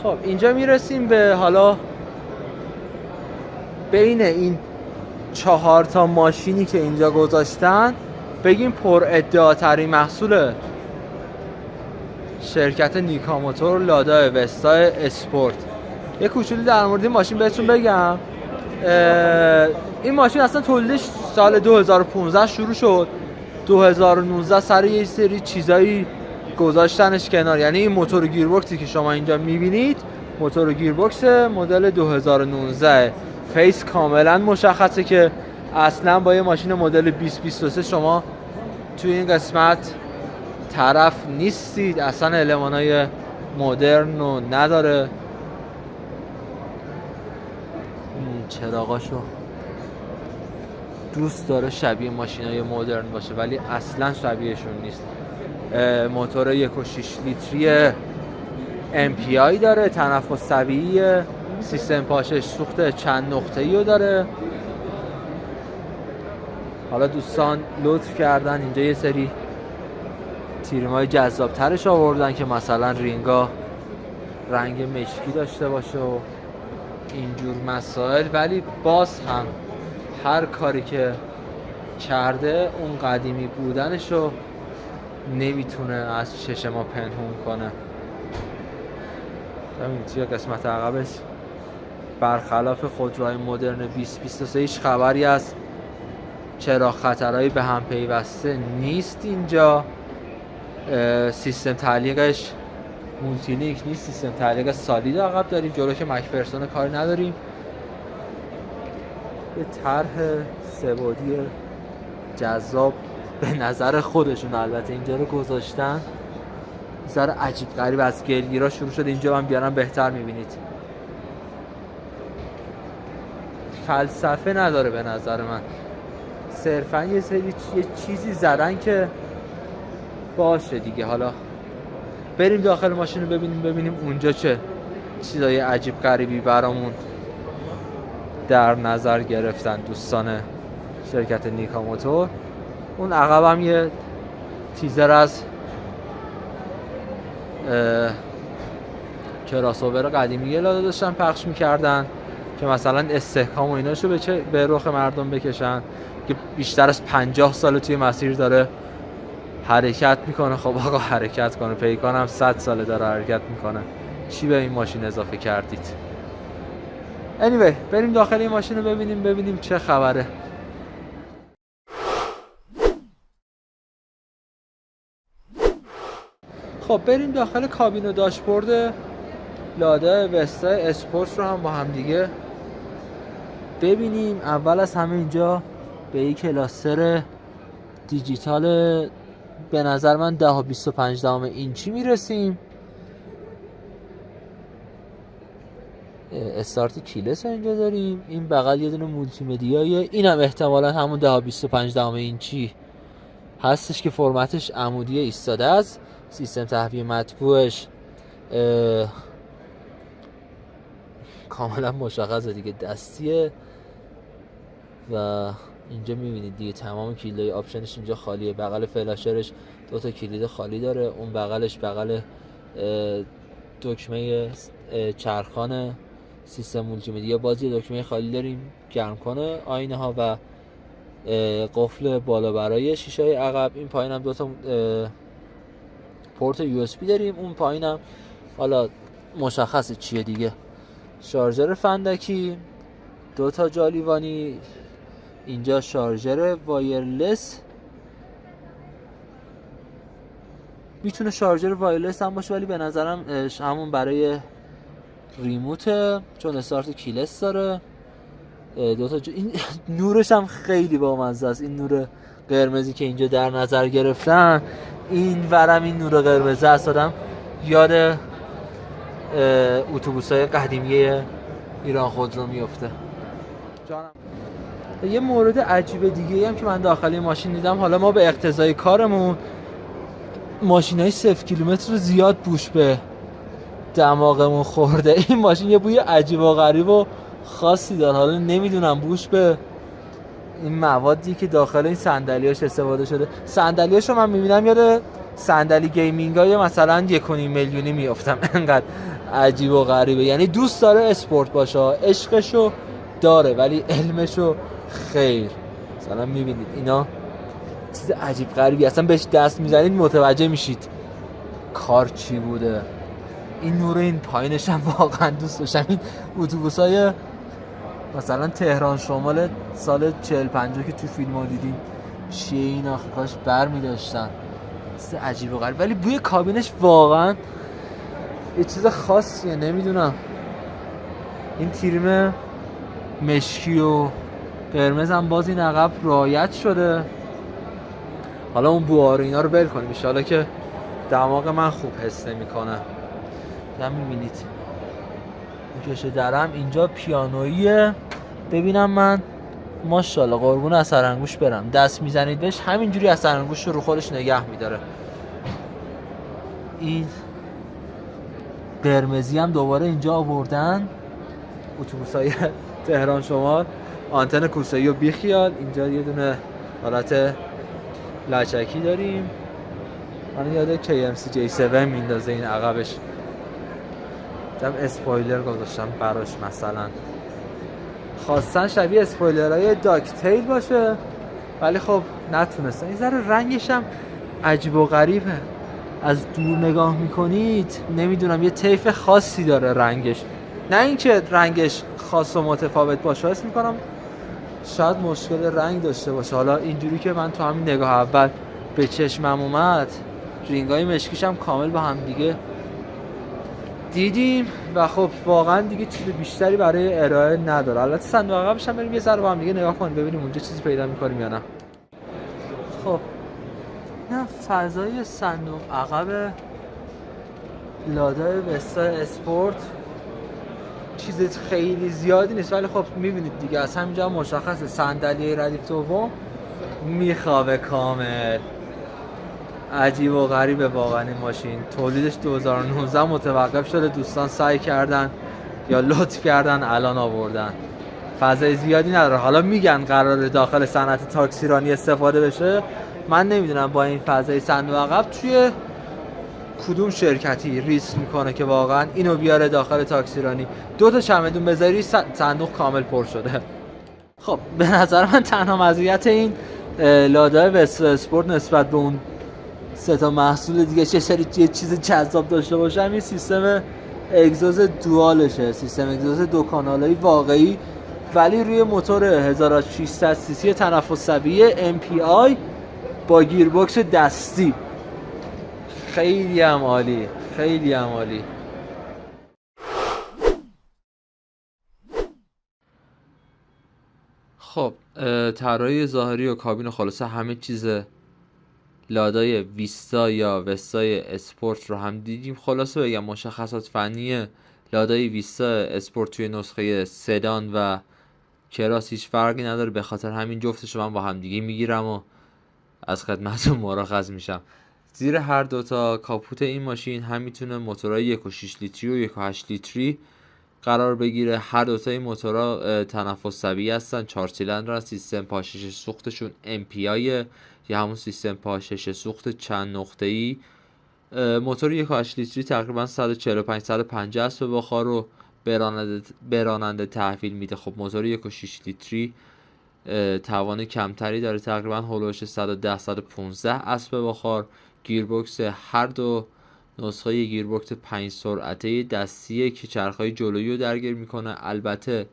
خب اینجا میرسیم به حالا بین این 4 تا ماشینی که اینجا گذاشتن بگیم پر ادعاترین محصول شرکت نیکا موتور لادا وستا اسپورت. یه کوچولی در مورد این ماشین بهتون بگم. این ماشین اصلا تولیدش سال 2015 شروع شد. 2019 سر یه سری چیزایی گذاشتنش کنار. یعنی این موتور گیربکسی که شما اینجا میبینید موتور گیربکس مدل 2019 فیس کاملا مشخصه که اصلا با یه ماشین مدل 2023 شما توی این قسمت طرف نیستید. اصلا المانای مدرن رو نداره. چراغاشو دوست داره شبیه ماشینای مدرن باشه ولی اصلا شبیهشون نیست. موتور 1.6 لیتری MPI داره، تنفس طبیعیه، سیستم پاشش سوخت چند نقطه‌ای رو داره. حالا دوستان لطف کردن اینجا یه سری تیرمای جذاب ترش آوردن که مثلا رینگا رنگ مشکی داشته باشه و اینجور مسائل، ولی باز هم هر کاری که کرده اون قدیمی بودنشو نمیتونه از چشم ما پنهون کنه. همین توی قسمت عقبش برخلاف خودروهای مدرن 2023 هیچ خبری از چراغ خطرهایی به هم پیوسته نیست. اینجا سیستم تعلیقش مولتی لینک نیست، سیستم تعلیق سالید عقب داریم. جلو که مکفرسون کاری نداریم. یه طرح سه‌بعدی جذاب به نظر خودشون البته اینجا رو گذاشتن. ذره عجیب غریب از گلگیرا شروع شده. اینجا من بیارم بهتر میبینید. فلسفه نداره به نظر من، صرفا یه چیزی زدن که باشه دیگه. حالا بریم داخل ماشین رو ببینیم اونجا چه چیزای عجیب غریبی برامون در نظر گرفتن دوستان شرکت نیکا موتور. اون عقب هم یه تیزر از کراسوور قدیمی لادا داشتن پخش میکردن که مثلا استحکام و ایناشو به رخ مردم بکشن که بیشتر از 50 سال توی مسیر داره حرکت میکنه. خب آقا حرکت کنه، پیکان هم 100 ساله داره حرکت میکنه، چی به این ماشین اضافه کردید؟ anyway بریم داخل این ماشین رو ببینیم چه خبره. خب بریم داخل کابین و داشبورد لادا وستا اسپورت رو هم با هم دیگه ببینیم. اول از همه اینجا به یک کلاستر دیجیتال به نظر من 10.25 اینچی میرسیم. استارت کیلس اینجا داریم. این بغل یه دونه مولتی مدیایه، اینم احتمالا همون 10.25 اینچی هستش که فرمتش عمودی ایستاده است. سیستم تهویه مطبوعش کاملا مشخصه دیگه، دستیه. و اینجا میبینید دیگه تمام کلیدهای آپشنش اینجا خالیه. بغل فلاشرش 2 تا کلید خالی داره. اون بغلش بغل دکمه چرخان سیستم مولتی مدیا، باز یه دکمه خالی داریم گرم کنه آینه ها و قفل بالا برای شیشه های عقب. این پایین هم 2 تا پورت USB داریم. اون پایین هم حالا مشخصه چیه دیگه، شارژر فندکی، 2 تا جالیوانی. اینجا شارژر وایرلس، میتونه شارژر وایرلس هم باشه ولی به نظرم همون برای ریموته چون استارت کیلس داره. 2 تا این نورش هم خیلی بامزه است. این نور قرمزی که اینجا در نظر گرفتن، این ورم این نور قرمز است، آدم یاد اتوبوس‌های قدیمی ایران خودرو میفته. جانم یه مورد عجیب دیگه هم که من داخل ماشین دیدم، حالا ما به اقتضای کارمون ماشینای 0 کیلومتر رو زیاد بوش به دماغمون خورده. این ماشین یه بوی عجیب و غریب و خاصی داره. حالا نمیدونم بوش به این موادی که داخل این صندلیاش استفاده شده. صندلیاشو من میبینم یاد صندلی گیمینگای مثلا 1.5 میلیونی میافتم، انقدر عجیب و غریبه. یعنی دوست داره اسپورت باشه، عشقشو داره ولی علمشو خیر. مثلا میبینید اینا چیز عجیب غریبی، اصلا بهش دست میزنید متوجه میشید کار چی بوده. این نور این پایینش هم واقعا دوست داشتم. این اتوبوسای مثلا تهران شمال سال 40-50 که تو فیلم ها دیدیم چیه این آخه، کاش بر می داشتن. چیز عجیب و غریب، ولی بوی کابینش واقعا یه چیز خاصیه. نمیدونم این تیرم مشکی و قرمز هم باز این عقب رعایت شده. حالا اون بوار اینا رو بل کنیم انشالله که دماغ من خوب حس نمیکنه. هم میبینید کشه درم اینجا پیانویه. ببینم من ماشاءالله قربون اثرانگوش برم، دست میزنید بهش همینجوری اثرانگوش رو خودش نگه میداره. این قرمزی هم دوباره اینجا آوردن. اتوبوسای تهران شمال آنتن کوسه‌ای و بیخیال. اینجا یه دونه حالت لچکی داریم. من یاد KMC J7 میندازه این عقبش. دم اسپویلر گذاشتم براش، مثلا خواستن شبیه اسپویلرهای داکتیل باشه ولی خب نتونستن. این ذره رنگش هم عجیب و غریبه، از دور نگاه میکنید نمیدونم یه طیف خاصی داره رنگش، نه اینکه رنگش خاص و متفاوت باشه. حس میکنم شاید مشکل رنگ داشته باشه. حالا اینجوری که من تو همین نگاه اول به چشمم اومد، رنگای مشکیش هم کامل با هم دیگه دیدیم و خب واقعا دیگه چیز بیشتری برای ارائه نداره. البته صندوق عقبش هم بریم یه ذره با هم دیگه نگاه کنیم ببینیم اونجا چیزی پیدا می‌کنیم یا نه. خب نه فضای صندوق عقب لادا وستا اسپورت چیز خیلی زیادی نیست ولی خب میبینید دیگه از همینجا مشخصه صندلی ردیف دوم میخوابه کامل. عجیب و غریبه واقعا. این ماشین تولیدش 2019 متوقف شده، دوستان سعی کردن یا لطف کردن الان آوردن. فضای زیادی نداره. حالا میگن قراره داخل صنعت تاکسیرانی استفاده بشه، من نمیدونم با این فضای صندوق عقب توی کدوم شرکتی ریسک میکنه که واقعا اینو بیاره داخل تاکسیرانی. 2 چمدون بذاری صندوق کامل پر شده. خب به نظر من تنها مزیت این لادا وستا اسپورت نسبت به اون 3 محصول دیگه چه سری یه چیز جذاب داشته باشه همین سیستم اگزوز دوالشه. سیستم اگزوز 2 کانالایی واقعی ولی روی موتور 1600 سی سی تنفس طبیعی MPI با گیربکس دستی. خیلی هم عالی، خیلی هم عالی. خب طراحی ظاهری و کابین و خلاصه همه چیز لادای ویستا یا وستای اسپورت رو هم دیدیم. خلاصه بگم مشخصات فنی لادای ویستا اسپورت توی نسخه سدان و کراس هیچ فرقی نداره، به خاطر همین جفتش رو من با هم دیگه میگیرم و از خدمتتون مرخص میشم. زیر هر دوتا کاپوت این ماشین هم میتونه موتورهای 1.6 لیتری و 1.8 لیتری قرار بگیره. هر دوتا این موتورها تنفس طبیعی هستن، 4 سیلندر، سیستم پاشش سوختشون MPI یا همون سیستم پاشش سوخت چند نقطه‌ای. موتور 1.8 لیتری تقریبا 145-150 اسب بخار رو براننده تحویل میده. خب موتور 1.6 لیتری توان کمتری داره، تقریبا هولوش 110-115 اسب بخار. گیربکس هر دو نسخه گیربکس 5 سرعته دستیه که چرخهای جلویی رو درگیر میکنه. البته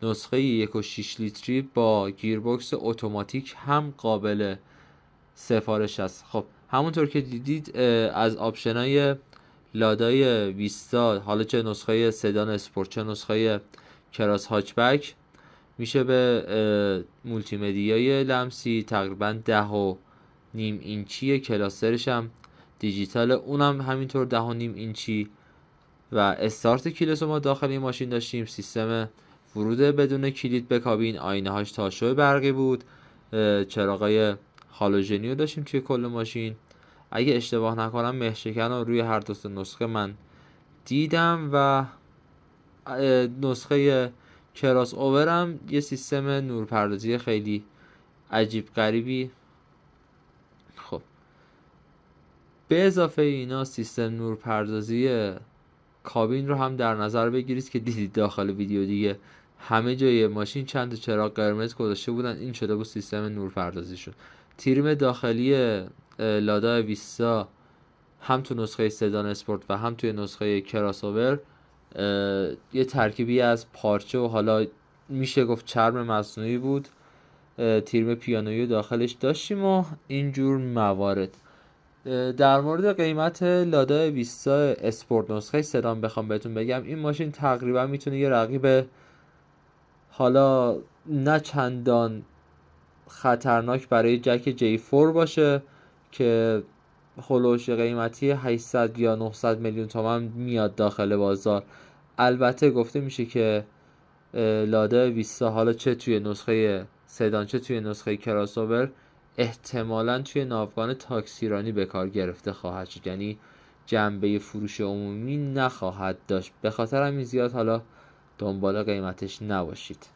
نسخه 1.6 لیتری با گیربکس اتوماتیک هم قابل سفارش است. خب همونطور که دیدید از آپشنای لادای ویستا، حالا چه نسخه سدان اسپورت چه نسخه کراس هاچبک، میشه به مولتی مدیای لمسی تقریبا 10.5 اینچی، کلاسرش هم دیجیتال، اونم همینطور 10.5 اینچی. و استارت کلیدو ما داخل این ماشین داشتیم، سیستم ورود بدون کلید به کابین، آینه هاش تاشو برقی بود، چراغای هالوژنی رو داشتیم توی کل ماشین. اگه اشتباه نکنم مهشکن رو روی هر دو نسخه من دیدم و نسخه کراس اوورم یه سیستم نورپردازی خیلی عجیب غریبی. خب به اضافه اینا سیستم نورپردازی کابین رو هم در نظر بگیرید که دیدید داخل ویدیو دیگه همه جای ماشین چند تا چراغ قرمز گذاشته بودن، این شده بود سیستم نورپردازیشون. تریم داخلی لادا ویستا هم تو نسخه سدان اسپورت و هم توی نسخه کراسوور یه ترکیبی از پارچه و حالا میشه گفت چرم مصنوعی بود. تریم پیانویی داخلش داشتیم و اینجور موارد. در مورد قیمت لادا ویستا اسپورت نسخه سدان بخوام بهتون بگم، این ماشین تقریبا میتونه یه رقیب حالا نه چندان خطرناک برای جک جی 4 باشه که هولوش قیمتی 800 یا 900 میلیون تومان میاد داخل بازار. البته گفته میشه که لادا ویستا حالا چه توی نسخه سدان چه توی نسخه کراسوور احتمالاً توی ناوگان تاکسیرانی به کار گرفته خواهد شد، یعنی جنبه فروش عمومی نخواهد داشت. به خاطر همین زیاد حالا دنبال قیمتش نباشید.